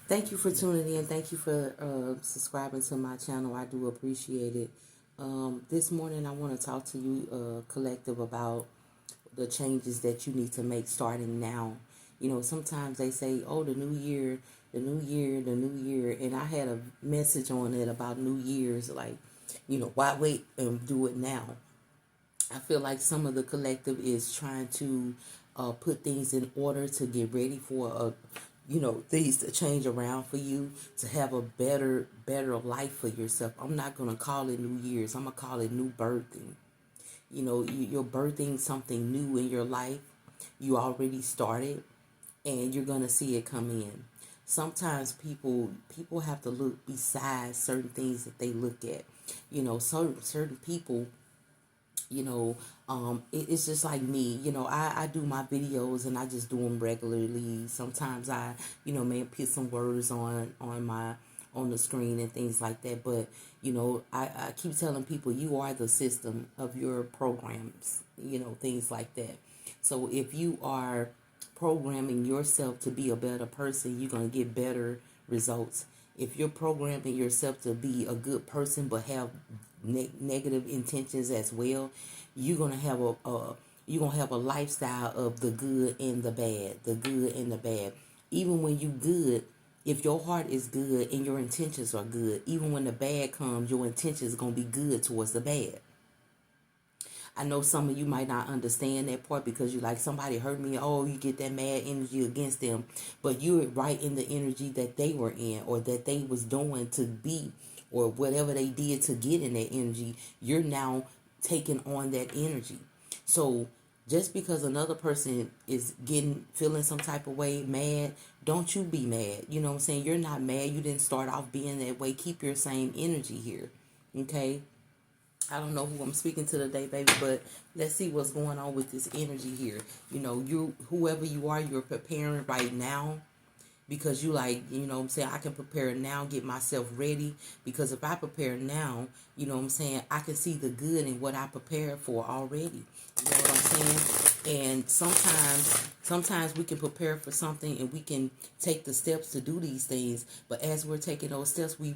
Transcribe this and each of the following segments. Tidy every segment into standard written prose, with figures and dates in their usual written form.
Thank you for tuning in. Thank you for subscribing to my channel. I do appreciate it. This morning, I want to talk to you, collective, about the changes that you need to make starting now. You know, sometimes they say, oh, the new year, the new year, the new year. And I had a message on it about New Year's, like, why wait and do it now? I feel like some of the collective is trying to put things in order to get ready for things to change around for you, to have a better life for yourself. I'm not gonna call it New Year's. I'm gonna call it new birthing. You're birthing something new in your life. You already started, and you're gonna see it come in. Sometimes people have to look beside certain things that they look at. Certain people, it's just like me. I do my videos and I just do them regularly. Sometimes I may put some words on the screen and things like that. But I keep telling people, you are the system of your programs, things like that. So if you are programming yourself to be a better person, you're going to get better results. If you're programming yourself to be a good person but have negative intentions as well, you're gonna have a lifestyle of the good and the bad, the good and the bad. Even when you good, if your heart is good and your intentions are good, even when the bad comes, your intentions are gonna be good towards the bad. I know some of you might not understand that part because you like, somebody hurt me. Oh, you get that mad energy against them, but you're right in the energy that they were in, or that they was doing to be, or whatever they did to get in that energy. You're now taking on that energy. So just because another person is feeling some type of way, mad, don't you be mad. You know what I'm saying? You're not mad. You didn't start off being that way. Keep your same energy here. Okay? I don't know who I'm speaking to today, baby, but let's see what's going on with this energy here. Whoever you are, you're preparing right now, because you like, what I'm saying, I can prepare now, get myself ready, because if I prepare now, what I'm saying, I can see the good in what I prepared for already. You know what I'm saying? And sometimes we can prepare for something and we can take the steps to do these things, but as we're taking those steps, we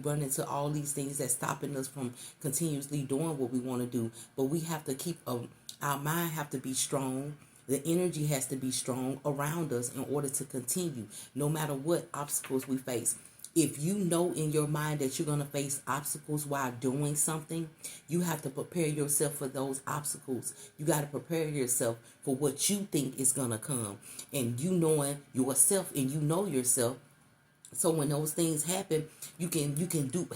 run into all these things that's stopping us from continuously doing what we want to do. But we have to keep our mind have to be strong. The energy has to be strong around us in order to continue, no matter what obstacles we face. If you know in your mind that you're going to face obstacles while doing something, you have to prepare yourself for those obstacles. You got to prepare yourself for what you think is going to come. And you knowing yourself, and you know yourself, so when those things happen, you can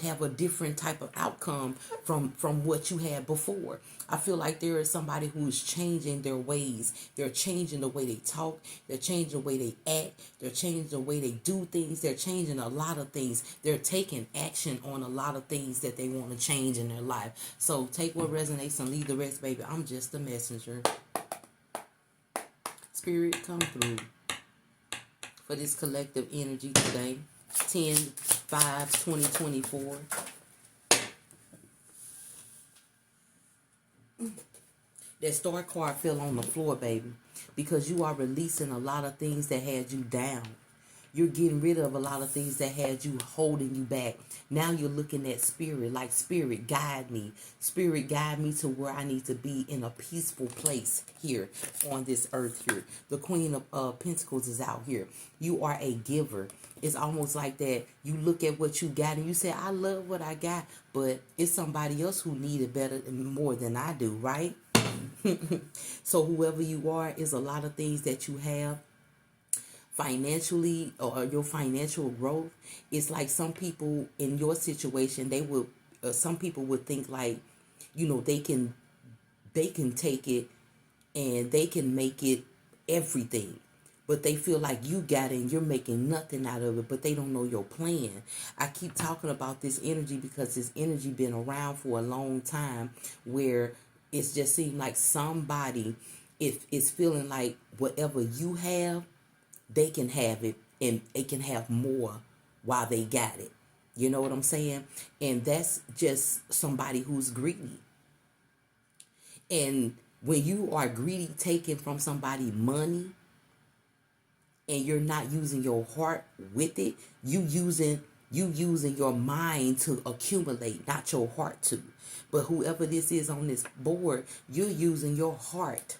have a different type of outcome from what you had before. I feel like there is somebody who is changing their ways. They're changing the way they talk. They're changing the way they act. They're changing the way they do things. They're changing a lot of things. They're taking action on a lot of things that they want to change in their life. So take what resonates and leave the rest, baby. I'm just a messenger. Spirit, come through for this collective energy today. 10/5/2024. That star card fell on the floor, baby, because you are releasing a lot of things that had you down. You're getting rid of a lot of things that had you holding you back. Now you're looking at spirit, like, spirit, guide me. Spirit, guide me to where I need to be, in a peaceful place here on this earth here. The Queen of Pentacles is out here. You are a giver. It's almost like that. You look at what you got and you say, I love what I got, but it's somebody else who need it better and more than I do, right? So whoever you are, is a lot of things that you have financially, or your financial growth. It's like some people in your situation, they would some people would think like, they can take it and they can make it everything, but they feel like you got it and you're making nothing out of it, but they don't know your plan. I keep talking about this energy because this energy been around for a long time, where it's just seemed like somebody, if it's feeling like whatever you have, they can have it, and they can have more while they got it. You know what I'm saying? And that's just somebody who's greedy. And when you are greedy, taking from somebody money, and you're not using your heart with it, you using your mind to accumulate, not your heart to. But whoever this is on this board, you're using your heart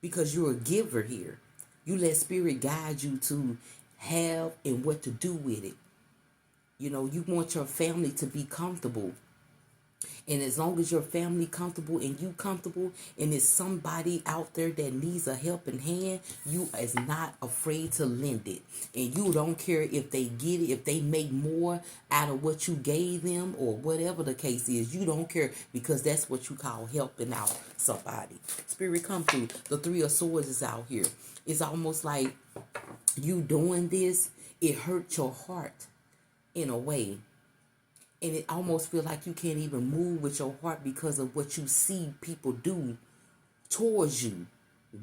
because you're a giver here. You let spirit guide you to have and what to do with it. You know, you want your family to be comfortable. And as long as your family comfortable and you comfortable, and there's somebody out there that needs a helping hand, you is not afraid to lend it. And you don't care if they get it, if they make more out of what you gave them or whatever the case is. You don't care, because that's what you call helping out somebody. Spirit come through. The Three of Swords is out here. It's almost like you doing this, it hurt your heart in a way. And it almost feels like you can't even move with your heart because of what you see people do towards you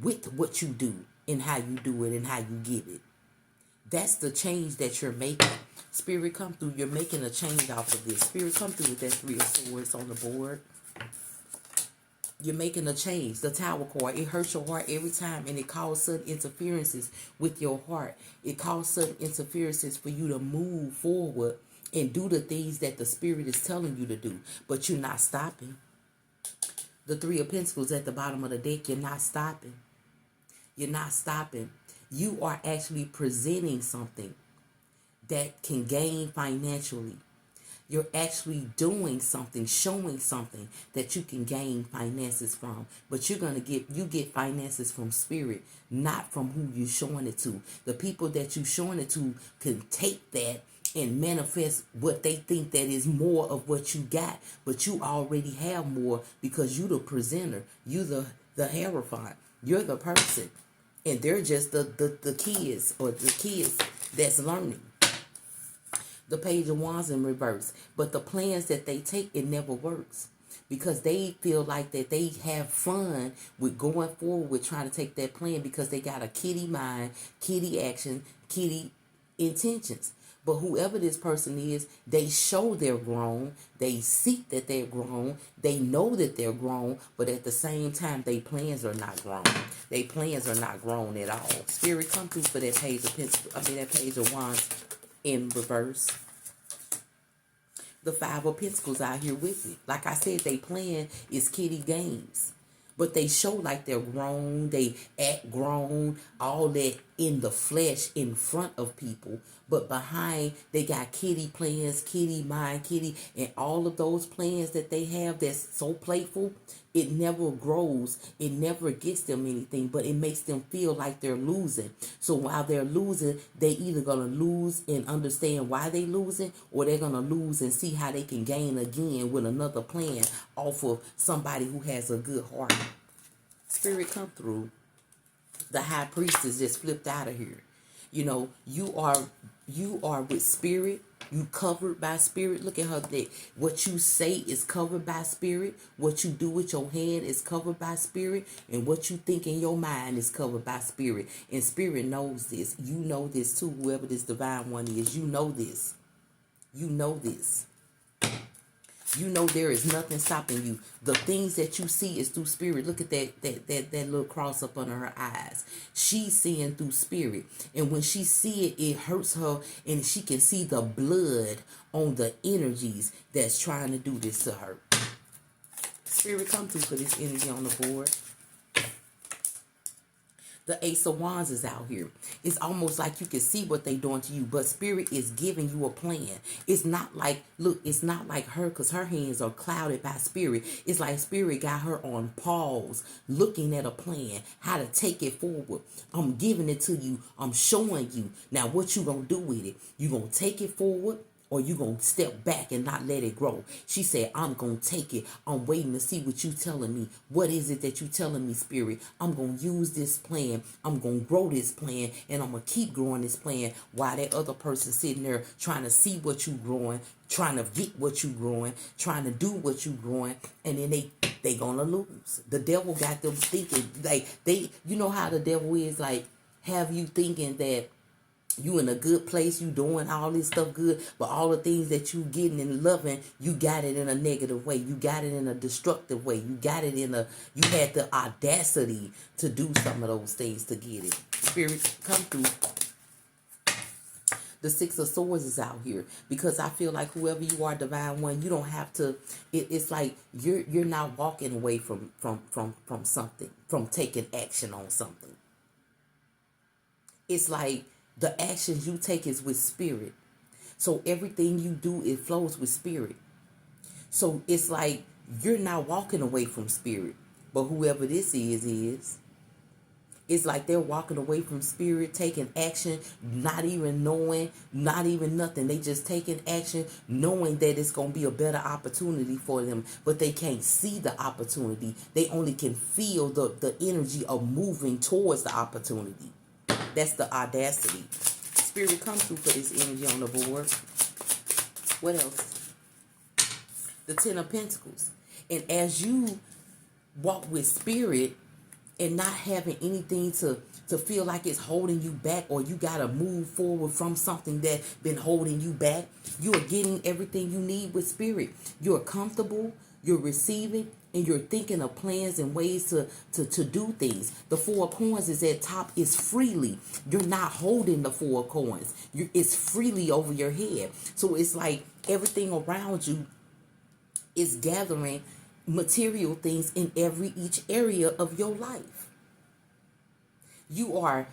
with what you do and how you do it and how you give it. That's the change that you're making. Spirit come through. You're making a change off of this. Spirit come through with that Three of Swords on the board. You're making a change. The Tower card, it hurts your heart every time, and it causes sudden interferences with your heart. It causes sudden interferences for you to move forward and do the things that the Spirit is telling you to do, but you're not stopping. The Three of Pentacles at the bottom of the deck, you're not stopping. You're not stopping. You are actually presenting something that can gain financially. You're actually doing something, showing something that you can gain finances from. But you get finances from spirit, not from who you're showing it to. The people that you're showing it to can take that and manifest what they think that is more of what you got. But you already have more because you the presenter. You the hierophant. You're the person. And they're just the kids, or the kids that's learning. The Page of Wands in reverse. But the plans that they take, it never works. Because they feel like that they have fun with going forward with trying to take that plan, because they got a kitty mind, kitty action, kitty intentions. But whoever this person is, they show they're grown. They seek that they're grown. They know that they're grown. But at the same time, their plans are not grown. Their plans are not grown at all. Spirit, come through for that Page of Pentacles, that Page of Wands in reverse. The Five of Pentacles out here with it. Like I said, they plan is kitty games. But they show like they're grown. They act grown. All that in the flesh in front of people. But behind, they got kitty plans, kitty mind, kitty. And all of those plans that they have that's so playful, it never grows. It never gets them anything. But it makes them feel like they're losing. So while they're losing, they either going to lose and understand why they losing, or they're going to lose and see how they can gain again with another plan off of somebody who has a good heart. Spirit, come through. The High Priestess just flipped out of here. You know, you are with spirit. You covered by spirit. Look at her there. What you say is covered by spirit. What you do with your hand is covered by spirit. And what you think in your mind is covered by spirit. And spirit knows this. You know this too. Whoever this divine one is, you know this. You know this. You know there is nothing stopping you. The things that you see is through spirit. Look at that little cross up under her eyes. She's seeing through spirit. And when she see it, it hurts her. And she can see the blood on the energies that's trying to do this to her. Spirit, come through for this energy on the board. The Ace of Wands is out here. It's almost like you can see what they're doing to you, but spirit is giving you a plan. It's not like, look, it's not like her, because her hands are clouded by spirit. It's like spirit got her on pause, looking at a plan, how to take it forward. I'm giving it to you. I'm showing you. Now, what you going to do with it? You going to take it forward, or you going to step back and not let it grow? She said, I'm going to take it. I'm waiting to see what you telling me. What is it that you telling me, spirit? I'm going to use this plan. I'm going to grow this plan, and I'm going to keep growing this plan while that other person sitting there trying to see what you growing, trying to get what you growing, trying to do what you growing, and then they going to lose. The devil got them thinking, like, you know how the devil is, like, have you thinking that you in a good place, you doing all this stuff good, but all the things that you getting and loving, you got it in a negative way. You got it in a destructive way. You got it you had the audacity to do some of those things to get it. Spirit, come through. The Six of Swords is out here because I feel like whoever you are, Divine One, you don't have to. It's like you're not walking away from something, from taking action on something. It's like the actions you take is with spirit. So everything you do, it flows with spirit. So it's like you're not walking away from spirit. But whoever this is, it's like they're walking away from spirit, taking action, not even knowing, not even nothing. They just taking action, knowing that it's going to be a better opportunity for them. But they can't see the opportunity. They only can feel the energy of moving towards the opportunity. That's the audacity. Spirit, come through for this energy on the board. What else? The Ten of Pentacles. And as you walk with spirit and not having anything to feel like it's holding you back, or you got to move forward from something that's been holding you back, you are getting everything you need with spirit. You're comfortable, you're receiving, and you're thinking of plans and ways to do things. The Four of Coins is at top, is freely. You're not holding the Four of Coins. It's freely over your head. So it's like everything around you is gathering material things in each area of your life. You are,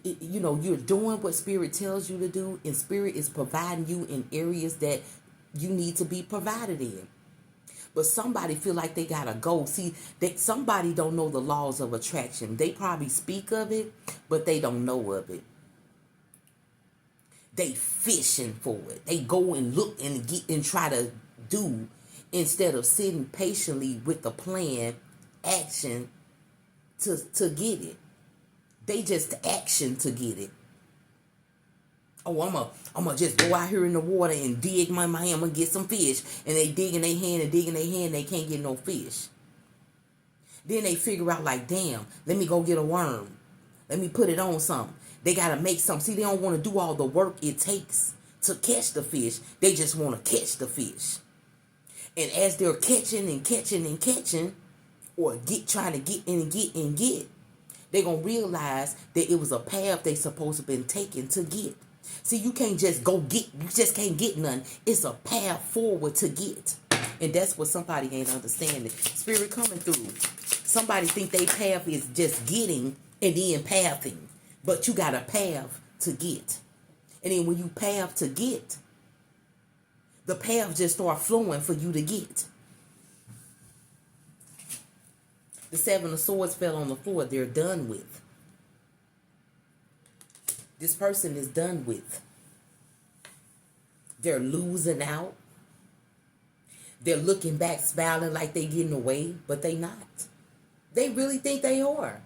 you're doing what spirit tells you to do, and spirit is providing you in areas that you need to be provided in. But somebody feel like they gotta go. See, somebody don't know the laws of attraction. They probably speak of it, but they don't know of it. They fishing for it. They go and look and get and try to do, instead of sitting patiently with the plan, action to get it. They just action to get it. Oh, I'm gonna just go out here in the water and dig my hand. I'm gonna get some fish. And they dig in their hand and dig in their hand. They can't get no fish. Then they figure out like, damn, let me go get a worm. Let me put it on something. They gotta make something. See, they don't want to do all the work it takes to catch the fish. They just want to catch the fish. And as they're catching and catching and catching, or trying to get and get, they're gonna realize that it was a path they supposed to have been taken to get. See, you can't just go get, you just can't get none. It's a path forward to get. And that's what somebody ain't understanding. Spirit coming through. Somebody think they path is just getting and then pathing. But you got a path to get. And then when you path to get, the path just start flowing for you to get. The Seven of Swords fell on the floor. They're done with. This person is done with. They're losing out. They're looking back, smiling like they getting away, but they not. They really think they are.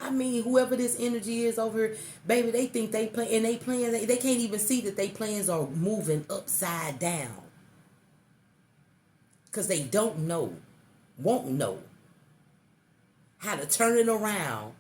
I mean, whoever this energy is over here, baby, they think they play, and they plans, they can't even see that they plans are moving upside down. Because they don't know, won't know how to turn it around,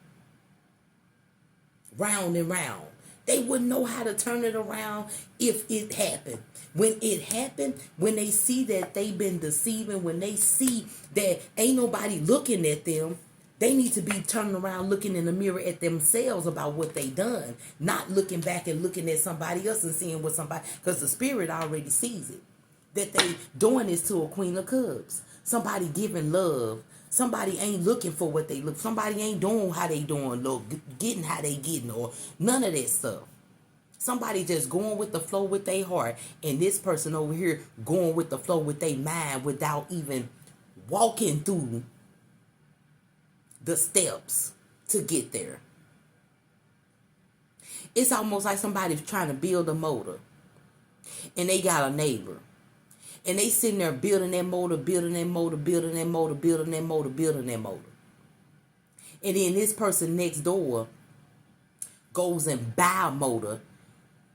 round and round. They wouldn't know how to turn it around if it happened. When it happened, when they see that they've been deceiving, when they see that ain't nobody looking at them, they need to be turning around looking in the mirror at themselves about what they done. Not looking back and looking at somebody else and seeing what somebody, because the spirit already sees it. That they doing this to a Queen of Cups. Somebody giving love. Somebody ain't looking for what they look. Somebody ain't doing how they doing, look, getting how they getting, or none of that stuff. Somebody just going with the flow with their heart, and this person over here going with the flow with their mind without even walking through the steps to get there. It's almost like somebody's trying to build a motor, and they got a neighbor. And they sitting there building that motor, building that motor, building that motor, building that motor, building that motor. And then this person next door goes and buy a motor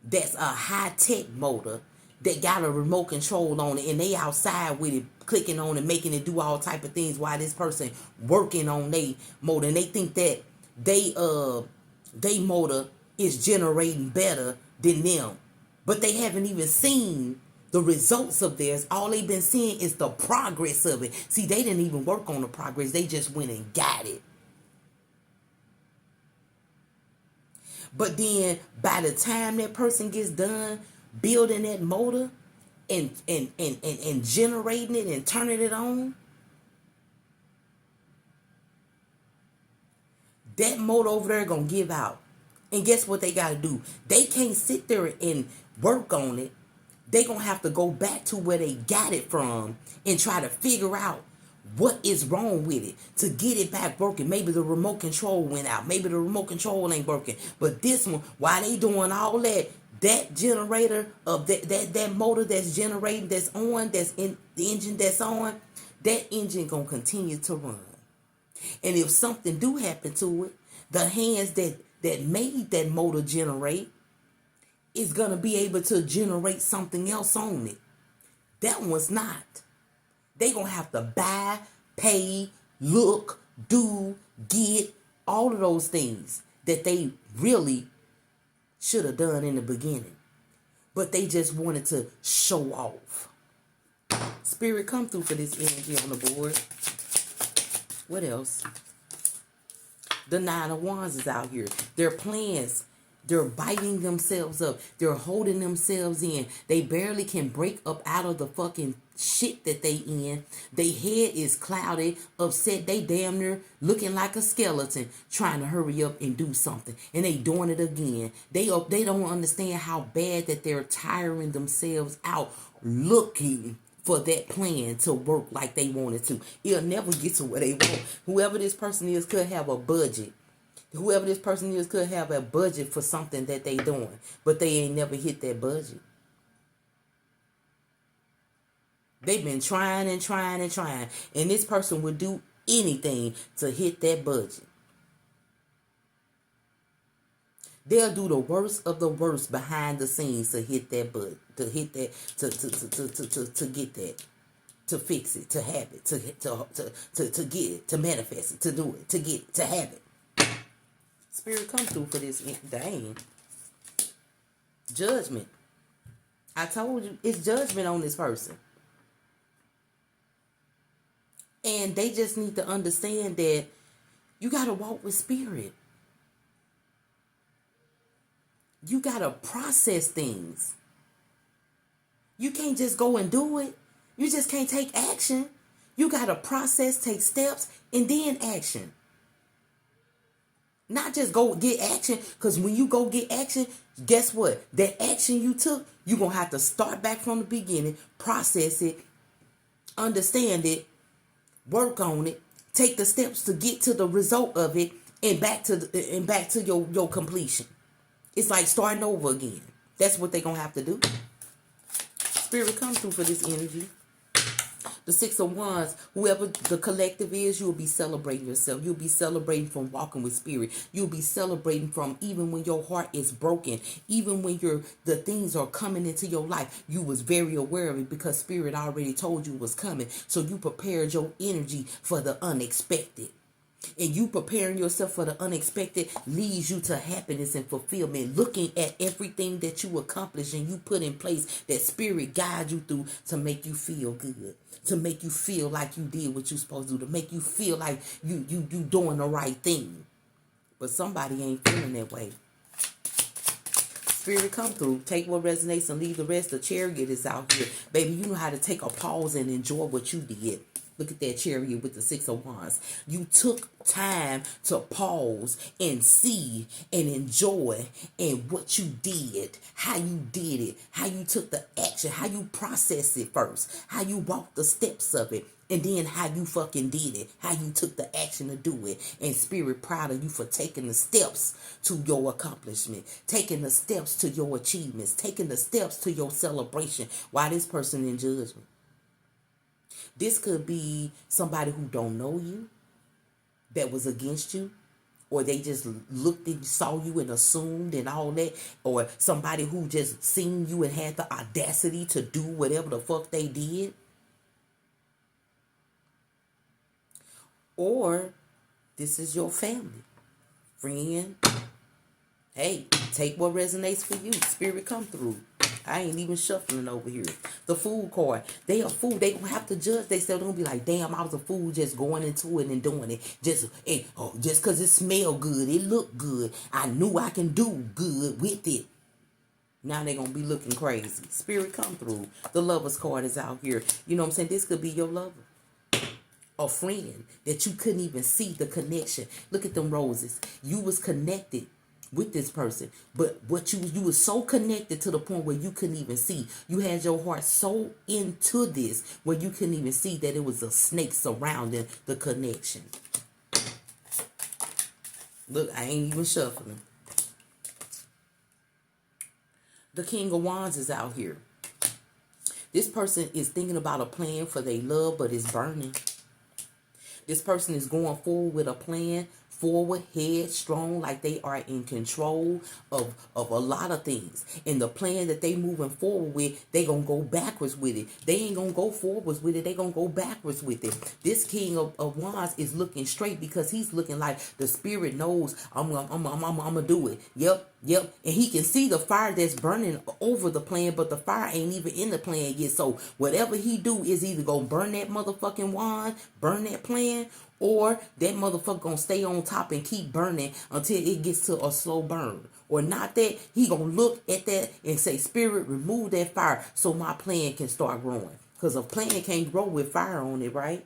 that's a high-tech motor that got a remote control on it, and they outside with it, clicking on it, making it do all type of things while this person working on their motor. And they think that they motor is generating better than them. But they haven't even seen the results of theirs. All they've been seeing is the progress of it. See, they didn't even work on the progress. They just went and got it. But then by the time that person gets done building that motor and generating it and turning it on, that motor over there gonna give out. And guess what they gotta do? They can't sit there and work on it. They gonna have to go back to where they got it from and try to figure out what is wrong with it to get it back working. Maybe the remote control went out. Maybe the remote control ain't working. But this one, while they doing all that, that generator of that motor that's generating, that's on, that's in the engine that's on, that engine gonna continue to run. And if something do happen to it, the hands that made that motor generate is going to be able to generate something else on it. That one's not. They going to have to buy, pay, look, do, get, all of those things that they really should have done in the beginning. But they just wanted to show off. Spirit, come through for this energy on the board. What else? The Nine of Wands is out here. Their plans, they're biting themselves up. They're holding themselves in. They barely can break up out of the fucking shit that they in. Their head is clouded, upset. They damn near looking like a skeleton, trying to hurry up and do something. And they doing it again. They don't understand how bad that they're tiring themselves out looking for that plan to work like they wanted to. It'll never get to where they want. Whoever this person is could have a budget. Whoever this person is could have a budget for something that they doing. But they ain't never hit that budget. They've been trying and trying and trying. And this person would do anything to hit that budget. They'll do the worst of the worst behind the scenes to hit that budget, to hit that, to get that, to fix it, to have it, to get it, to manifest it, to do it, to get it, to have it. Spirit, come through for this. Dang. Judgment. I told you, it's judgment on this person. And they just need to understand that you got to walk with spirit. You got to process things. You can't just go and do it. You just can't take action. You got to process, take steps, and then action. Not just go get action, because when you go get action, guess what? That action you took, you're going to have to start back from the beginning, process it, understand it, work on it, take the steps to get to the result of it, and back to your completion. It's like starting over again. That's what they're going to have to do. Spirit, come through for this energy. The Six of Wands, whoever the collective is, you'll be celebrating yourself. You'll be celebrating from walking with spirit. You'll be celebrating from even when your heart is broken, even when the things are coming into your life. You was very aware of it because spirit already told you it was coming. So you prepared your energy for the unexpected. And you preparing yourself for the unexpected leads you to happiness and fulfillment. Looking at everything that you accomplished and you put in place, that spirit guides you through to make you feel good, to make you feel like you did what you're supposed to do, to make you feel like you doing the right thing. But somebody ain't feeling that way. Spirit, come through. Take what resonates and leave the rest. The Chariot is out here. Baby, you know how to take a pause and enjoy what you did. Look at that Chariot with the Six of Wands. You took time to pause and see and enjoy and what you did, how you did it, how you took the action, how you processed it first, how you walked the steps of it, and then how you fucking did it, how you took the action to do it. And spirit, proud of you for taking the steps to your accomplishment, taking the steps to your achievements, taking the steps to your celebration. Why this person in judgment? This could be somebody who don't know you, that was against you, or they just looked and saw you and assumed and all that, or somebody who just seen you and had the audacity to do whatever the fuck they did. Or this is your family, friend. Hey, take what resonates for you. Spirit, come through. I ain't even shuffling over here. The fool card. They a fool. They gonna have to judge. They still gonna be like, damn, I was a fool just going into it and doing it. Just cause it smell good, it look good. I knew I can do good with it. Now they gonna be looking crazy. Spirit, come through. The Lover's card is out here. You know what I'm saying? This could be your lover. A friend that you couldn't even see the connection. Look at them roses. You was connected with this person, but what you was so connected to the point where you couldn't even see. You had your heart so into this where you couldn't even see that it was a snake surrounding the connection. Look, I ain't even shuffling. The King of Wands is out here. This person is thinking about a plan for their love, but it's burning. This person is going forward with a plan, forward, headstrong, like they are in control of a lot of things. And the plan that they moving forward with, they going to go backwards with it. They ain't going to go forwards with it. They going to go backwards with it. This King of Wands is looking straight because he's looking like the spirit knows I'm going to do it. Yep. And he can see the fire that's burning over the plan, but the fire ain't even in the plan yet. So whatever he do is either going to burn that motherfucking wand, burn that plan, or that motherfucker going to stay on top and keep burning until it gets to a slow burn. Or not that, he going to look at that and say, Spirit, remove that fire so my plan can start growing. Because a plan can't grow with fire on it, right?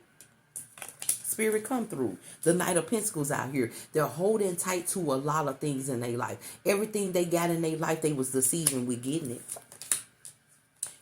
Spirit, come through. The Knight of Pentacles out here. They're holding tight to a lot of things in their life. Everything they got in their life, they was deceiving with getting it.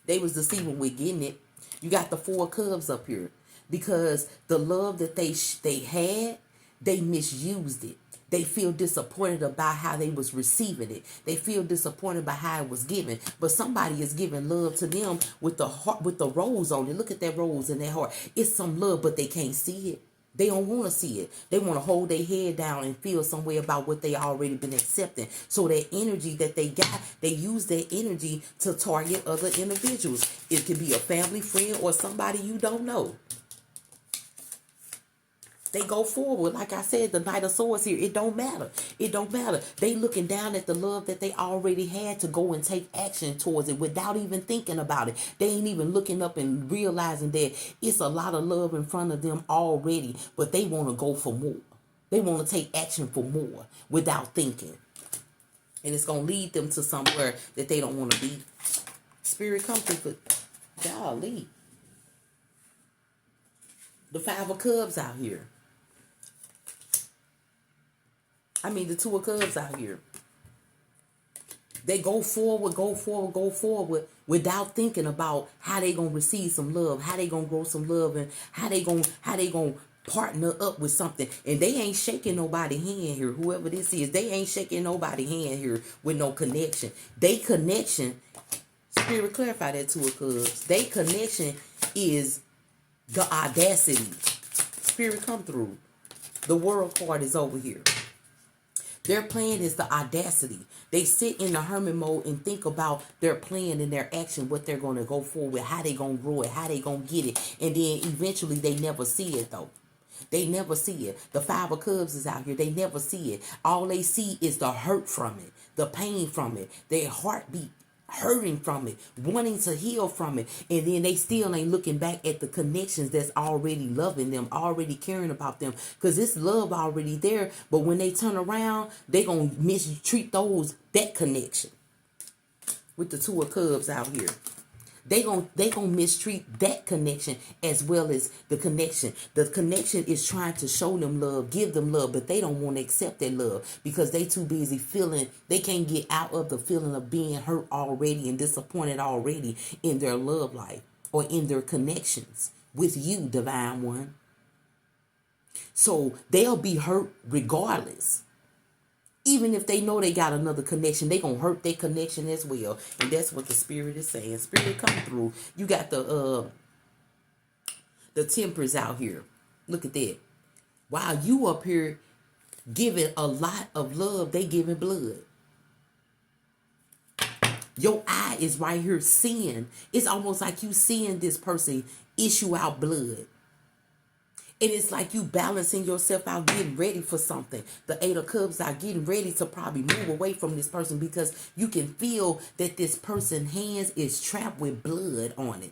They was deceiving with getting it. You got the Four of Cups up here. Because the love that they had, they misused it. They feel disappointed about how they was receiving it. They feel disappointed by how it was given. But somebody is giving love to them with the heart, with the rose on it. Look at that rose in their heart. It's some love, but they can't see it. They don't want to see it. They want to hold their head down and feel some way about what they already been accepting. So that energy that they got, they use that energy to target other individuals. It could be a family friend or somebody you don't know. They go forward. Like I said, the Knight of Swords here, it don't matter. It don't matter. They looking down at the love that they already had to go and take action towards it without even thinking about it. They ain't even looking up and realizing that it's a lot of love in front of them already, but they want to go for more. They want to take action for more without thinking. And it's going to lead them to somewhere that they don't want to be. Spirit, come through. Golly. The Five of Cups out here. The Two of Cups out here. They go forward without thinking about how they gonna receive some love, how they gonna grow some love, and how they gonna partner up with something. And they ain't shaking nobody hand here. Whoever this is, they ain't shaking nobody hand here with no connection. They connection, Spirit, clarify that Two of Cups. They connection is the audacity. Spirit, come through. The World card is over here. Their plan is the audacity. They sit in the hermit mode and think about their plan and their action, what they're going to go forward, how they going to grow it, how they going to get it. And then eventually they never see it though. They never see it. The Five of Cups is out here. They never see it. All they see is the hurt from it, the pain from it, their heartbeat hurting from it, wanting to heal from it, and then they still ain't looking back at the connections that's already loving them, already caring about them, because it's love already there. But when they turn around, they gonna mistreat that connection. With the Two of Cups out here, they gonna mistreat that connection as well as the connection. The connection is trying to show them love, give them love, but they don't want to accept that love because they too busy feeling. They can't get out of the feeling of being hurt already and disappointed already in their love life or in their connections with you, Divine One. So they'll be hurt regardless. Even if they know they got another connection, they gonna hurt their connection as well. And that's what the Spirit is saying. Spirit, come through. You got the Temperance out here. Look at that. While you up here giving a lot of love, they giving blood. Your eye is right here seeing. It's almost like you seeing this person issue out blood. And it's like you balancing yourself out, getting ready for something. The Eight of Cups are getting ready to probably move away from this person because you can feel that this person's hands is trapped with blood on it.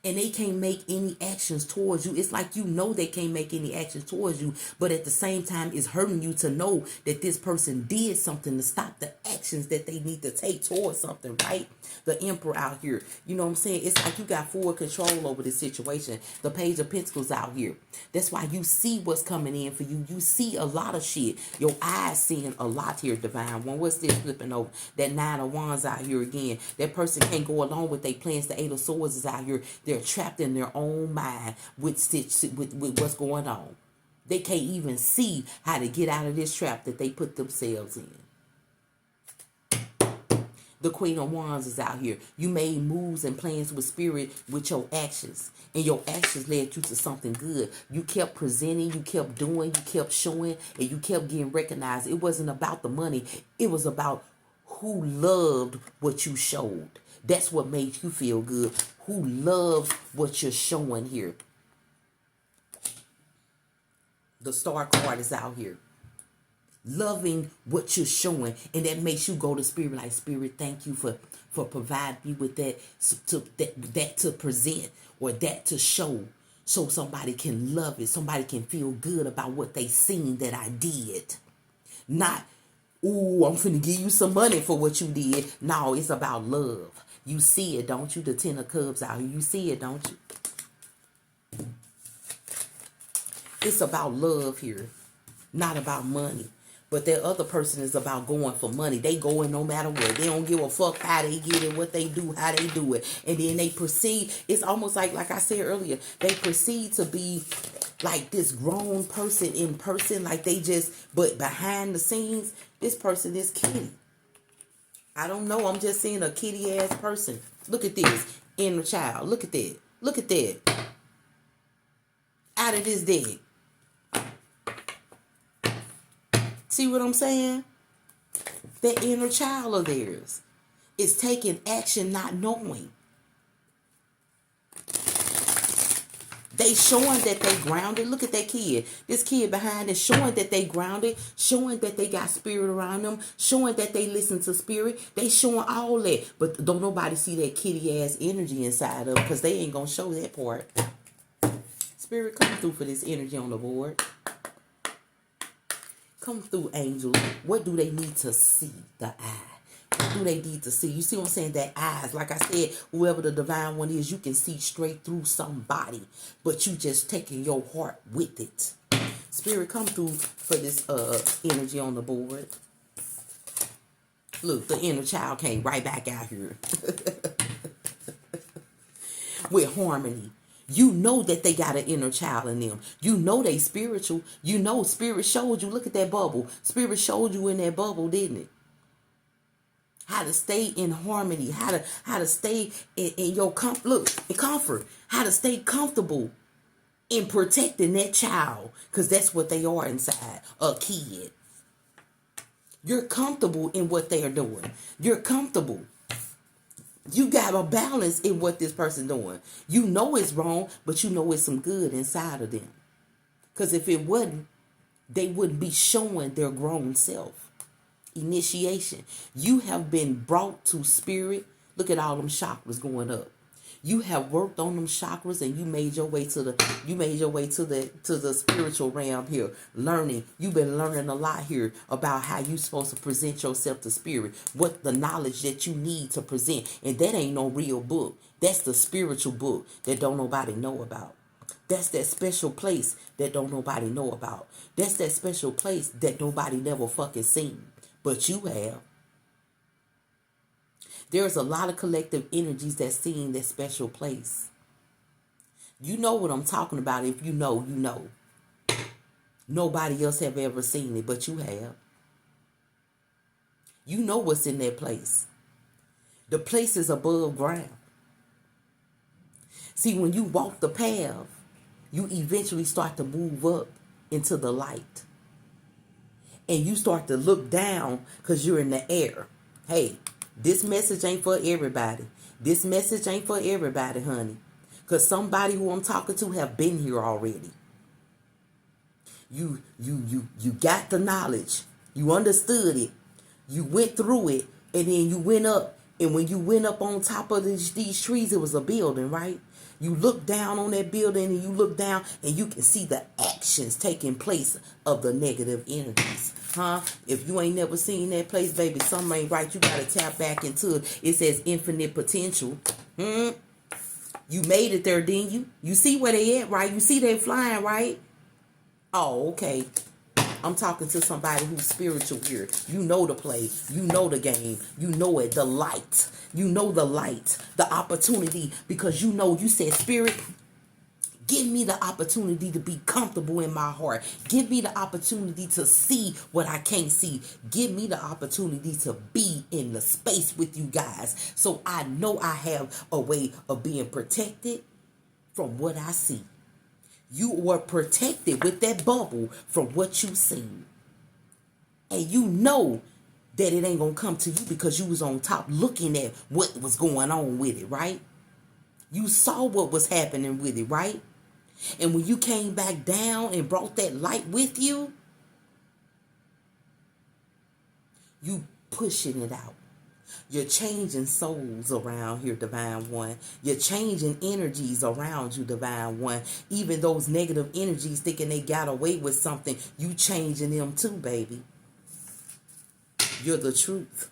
And they can't make any actions towards you. It's like you know they can't make any actions towards you, but at the same time, it's hurting you to know that this person did something to stop the actions that they need to take towards something, right? The Emperor out here, you know what I'm saying? It's like you got full control over this situation. The Page of Pentacles out here. That's why you see what's coming in for you. You see a lot of shit. Your eyes seeing a lot here, Divine One. What's this flipping over? That Nine of Wands out here again. That person can't go along with their plans. The Eight of Swords is out here. They're trapped in their own mind with what's going on. They can't even see how to get out of this trap that they put themselves in. The Queen of Wands is out here. You made moves and plans with spirit with your actions. And your actions led you to something good. You kept presenting, you kept doing, you kept showing, and you kept getting recognized. It wasn't about the money. It was about who loved what you showed. That's what made you feel good. Who loves what you're showing here. The Star card is out here. Loving what you're showing, and that makes you go to Spirit like, Spirit, thank you for providing me with that to present or that to show, so somebody can love it, somebody can feel good about what they seen that I did. Not, ooh, I'm finna give you some money for what you did. No, it's about love. You see it, don't you? The Ten of Cups out here. You see it, don't you? It's about love here, not about money. But that other person is about going for money. They going no matter what. They don't give a fuck how they get it, what they do, how they do it. And then they proceed. It's almost like I said earlier, they proceed to be like this grown person in person. Like they just, but behind the scenes, this person is kitty. I don't know. I'm just seeing a kitty ass person. Look at this. Inner child. Look at that. Look at that. Out of this deck. See what I'm saying? That inner child of theirs is taking action not knowing. They showing that they grounded. Look at that kid. This kid behind is showing that they grounded, showing that they got spirit around them, showing that they listen to spirit. They showing all that. But don't nobody see that kitty ass energy inside of them because they ain't going to show that part. Spirit, come through for this energy on the board. Come through, angels. What do they need to see? The eye. What do they need to see? You see what I'm saying? That eyes. Like I said, whoever the Divine One is, you can see straight through somebody. But you just taking your heart with it. Spirit, come through for this energy on the board. Look, the inner child came right back out here. With harmony. You know that they got an inner child in them. You know they spiritual. You know spirit showed you. Look at that bubble. Spirit showed you in that bubble, didn't it? How to stay in harmony. How to stay in your comfort. How to stay comfortable in protecting that child. Because that's what they are inside. A kid. You're comfortable in what they are doing. You're comfortable. You got a balance in what this person doing. You know it's wrong, but you know it's some good inside of them. Because if it wasn't, they wouldn't be showing their grown self. Initiation. You have been brought to spirit. Look at all them chakras going up. You have worked on them chakras and you made your way to the spiritual realm here. Learning. You've been learning a lot here about how you supposed to present yourself to spirit. What the knowledge that you need to present. And that ain't no real book. That's the spiritual book that don't nobody know about. That's that special place that don't nobody know about. That's that special place that nobody never fucking seen. But you have. There's a lot of collective energies that's seeing that special place. You know what I'm talking about. If you know, you know. Nobody else have ever seen it, but you have. You know what's in that place. The place is above ground. See, when you walk the path, you eventually start to move up into the light. And you start to look down because you're in the air. Hey, this message ain't for everybody. This message ain't for everybody, honey. Because somebody who I'm talking to have been here already. You got the knowledge. You understood it. You went through it, and then you went up. And when you went up on top of these trees, it was a building, right? You look down on that building, and you look down, and you can see the actions taking place of the negative energies. Huh? If you ain't never seen that place, baby, something ain't right. You gotta tap back into it. It says infinite potential. You made it there, didn't you? You see where they at, right? You see they flying, right? Oh, okay. I'm talking to somebody who's spiritual here. You know the play. You know the game. You know it. The light. You know the light. The opportunity. Because you know, you said, Spirit, give me the opportunity to be comfortable in my heart. Give me the opportunity to see what I can't see. Give me the opportunity to be in the space with you guys. So I know I have a way of being protected from what I see. You were protected with that bubble from what you seen. And you know that it ain't going to come to you because you was on top looking at what was going on with it, right? You saw what was happening with it, right? And when you came back down and brought that light with you, you pushing it out. You're changing souls around here, Divine One. You're changing energies around you, Divine One. Even those negative energies thinking they got away with something, you changing them too, baby. You're the truth.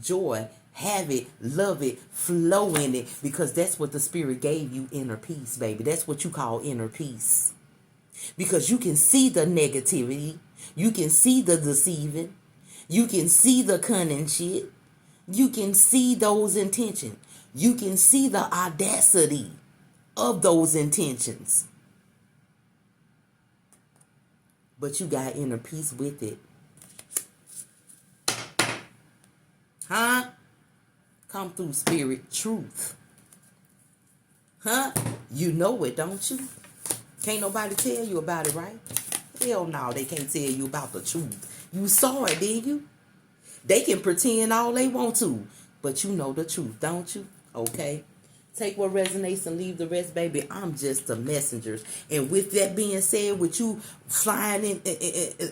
Joy. Have it, love it, flow in it, because that's what the Spirit gave you, inner peace, baby. That's what you call inner peace. Because you can see the negativity. You can see the deceiving. You can see the cunning shit. You can see those intentions. You can see the audacity of those intentions. But you got inner peace with it. Huh? Come through, Spirit. Truth. Huh? You know it, don't you? Can't nobody tell you about it, right? Hell no, they can't tell you about the truth. You saw it, didn't you? They can pretend all they want to, but you know the truth, don't you? Okay? Take what resonates and leave the rest, baby. I'm just a messenger. And with that being said, with you flying in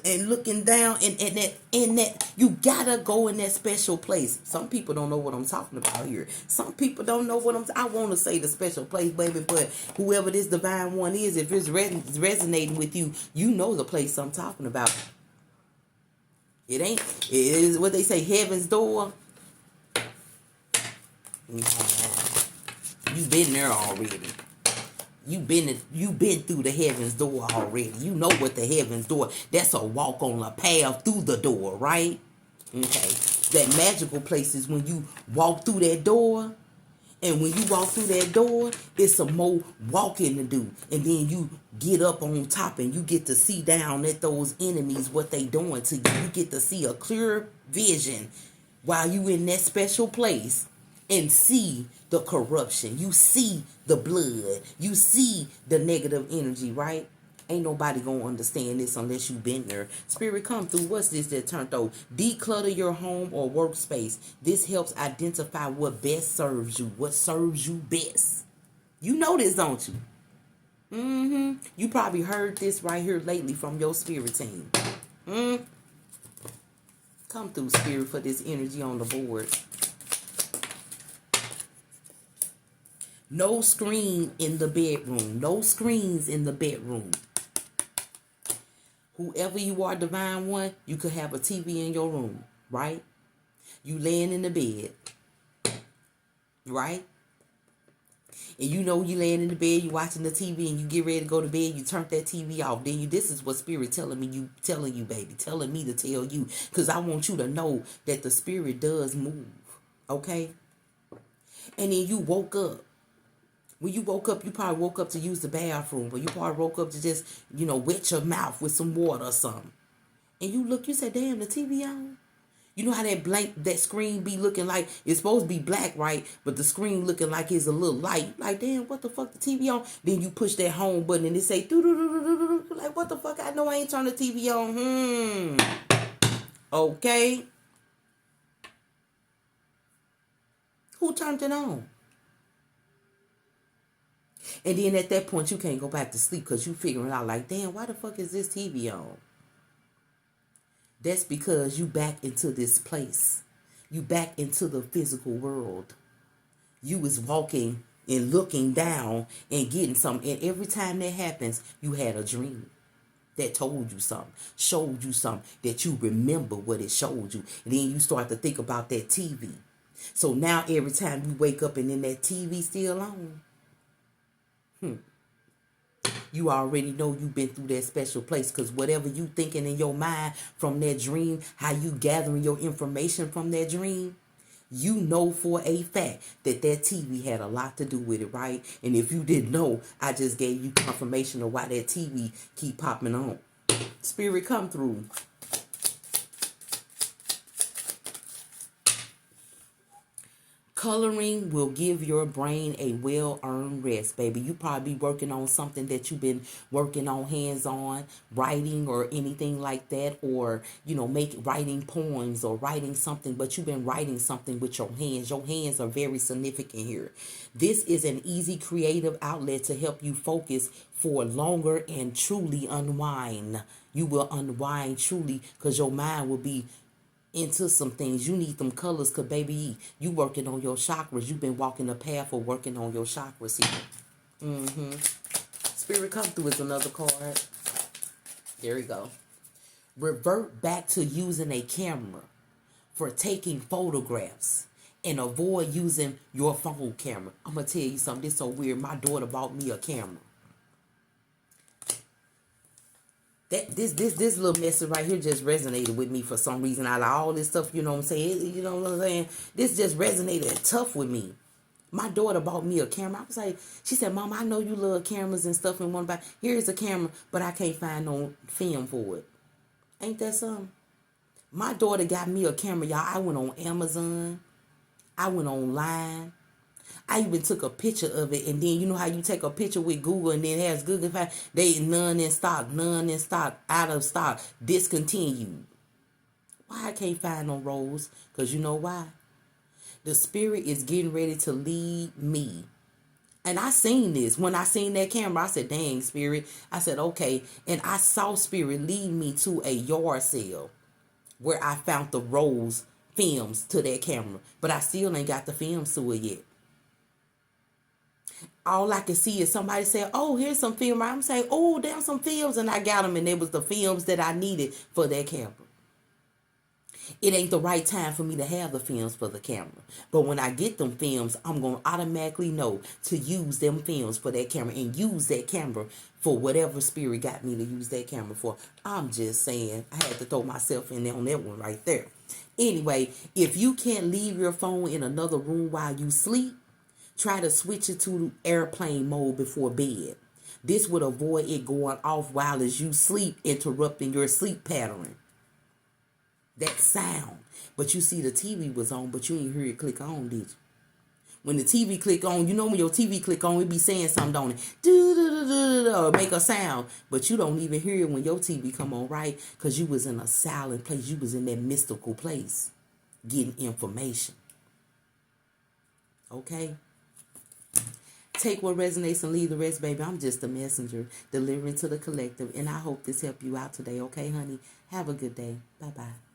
and looking down in that, you gotta go in that special place. Some people don't know what I'm talking about here. Some people don't know what I want to say the special place, baby. But whoever this Divine One is, if it's resonating with you, you know the place I'm talking about. It is what they say, heaven's door. You've been there already. You've been through the heaven's door already. You know what the heaven's door. That's a walk on a path through the door, right? Okay. That magical place is when you walk through that door. And when you walk through that door, it's some more walking to do. And then you get up on top and you get to see down at those enemies, what they doing to you. You get to see a clear vision while you in that special place and see the corruption. You see the blood. You see the negative energy, right? Ain't nobody gonna understand this unless you've been there. Spirit, come through. What's this that turned over? Declutter your home or workspace. This helps identify what best serves you. What serves you best. You know this, don't you? You probably heard this right here lately from your spirit team. Come through, Spirit, for this energy on the board. No screen in the bedroom. No screens in the bedroom. Whoever you are, Divine One, you could have a TV in your room, right? You laying in the bed, right? And you know you laying in the bed, you watching the TV, and you get ready to go to bed, you turn that TV off. Then this is what Spirit telling you, baby, telling me to tell you, because I want you to know that the Spirit does move, okay? And then you woke up. When you woke up, you probably woke up to use the bathroom, or you probably woke up to just, wet your mouth with some water or something. And you look, you say, damn, the TV on? You know how that screen be looking like? It's supposed to be black, right? But the screen looking like it's a little light. Like, damn, what the fuck, the TV on? Then you push that home button and it say, doo-doo-doo-doo-doo-doo. Like, what the fuck? I know I ain't turned the TV on. Okay. Who turned it on? And then at that point, you can't go back to sleep because you figuring out like, damn, why the fuck is this TV on? That's because you back into this place. You back into the physical world. You was walking and looking down and getting something. And every time that happens, you had a dream that told you something, showed you something, that you remember what it showed you. And then you start to think about that TV. So now every time you wake up and then that TV still on, you already know you've been through that special place, because whatever you thinking in your mind from that dream, how you gathering your information from that dream, you know for a fact that that TV had a lot to do with it, right? And if you didn't know, I just gave you confirmation of why that TV keep popping on. Spirit, come through. Coloring will give your brain a well-earned rest, baby. You probably working on something that you've been working on hands-on, writing or anything like that, or, writing poems or writing something, but you've been writing something with your hands. Your hands are very significant here. This is an easy creative outlet to help you focus for longer and truly unwind. You will unwind truly because your mind will be into some things. You need them colors because, baby, you working on your chakras. You've been walking the path of working on your chakras here. Spirit, come through is another card. There we go. Revert back to using a camera for taking photographs and avoid using your phone camera. I'm going to tell you something. This is so weird. My daughter bought me a camera. This little message right here just resonated with me for some reason. Out of all this stuff, you know what I'm saying? You know what I'm saying? This just resonated tough with me. My daughter bought me a camera. I was like, she said, Mom, I know you love cameras and stuff and one about, here's a camera, but I can't find no film for it. Ain't that something? My daughter got me a camera, y'all. I went on Amazon. I went online. I even took a picture of it, and then you know how you take a picture with Google and then it has Google Find, they none in stock, out of stock, discontinued. Why I can't find no rolls? Because you know why? The Spirit is getting ready to lead me. And I seen this. When I seen that camera, I said, dang, Spirit. I said, okay. And I saw Spirit lead me to a yard sale where I found the rolls, films to that camera. But I still ain't got the films to it yet. All I can see is somebody say, oh, here's some film. I'm saying, oh, damn, some films. And I got them, and it was the films that I needed for that camera. It ain't the right time for me to have the films for the camera. But when I get them films, I'm going to automatically know to use them films for that camera and use that camera for whatever Spirit got me to use that camera for. I'm just saying, I had to throw myself in there on that one right there. Anyway, if you can't leave your phone in another room while you sleep, try to switch it to airplane mode before bed. This would avoid it going off while as you sleep, interrupting your sleep pattern. That sound. But you see the TV was on, but you ain't hear it click on, did you? When the TV click on, you know when your TV click on, it be saying something, don't it? Do make a sound. But you don't even hear it when your TV come on, right? Because you was in a silent place. You was in that mystical place getting information. Okay? Take what resonates and leave the rest, baby. I'm just a messenger delivering to the collective. And I hope this helped you out today. Okay, honey? Have a good day. Bye-bye.